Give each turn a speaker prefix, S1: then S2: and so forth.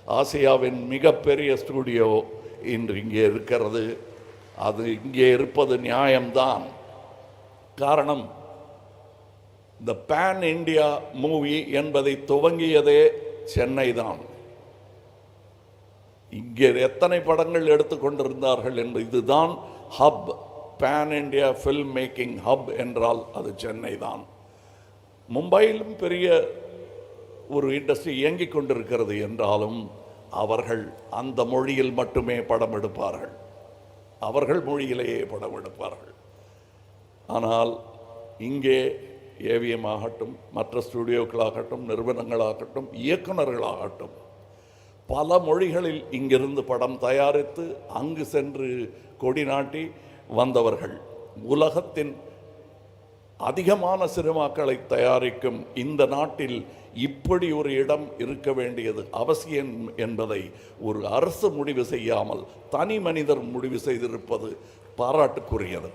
S1: ஆசியாவின் மிகப்பெரிய ஸ்டூடியோ இன்று இங்கே இருக்கிறது. அது இங்கே இருப்பது நியாயம்தான். காரணம், இந்த பேன் இண்டியா மூவி என்பதை துவங்கியதே சென்னை தான். இங்கே எத்தனை படங்கள் எடுத்துக்கொண்டிருந்தார்கள் என்று, இதுதான் hub. Pan India film making hub என்றால் அது சென்னை தான். மும்பையிலும் பெரிய ஒரு இண்டஸ்ட்ரி இயங்கிக் கொண்டிருக்கிறது என்றாலும் அவர்கள் அந்த மொழியில் மட்டுமே படம் எடுப்பார்கள், அவர்கள் மொழியிலேயே படம் எடுப்பார்கள். ஆனால் இங்கே ஏவிஎம் ஆகட்டும், மற்ற ஸ்டுடியோக்களாகட்டும், நிறுவனங்களாகட்டும், இயக்குநர்களாகட்டும், பல மொழிகளில் இங்கிருந்து படம் தயாரித்து அங்கு சென்று கொடி நாட்டி வந்தவர்கள். உலகத்தின் அதிகமான சினிமாக்களை தயாரிக்கும் இந்த நாட்டில் இப்படி ஒரு இடம் இருக்க வேண்டியது அவசியம் என்பதை ஒரு அரசு முடிவு செய்யாமல் தனி மனிதர் முடிவு செய்திருப்பது பாராட்டுக்குரியது.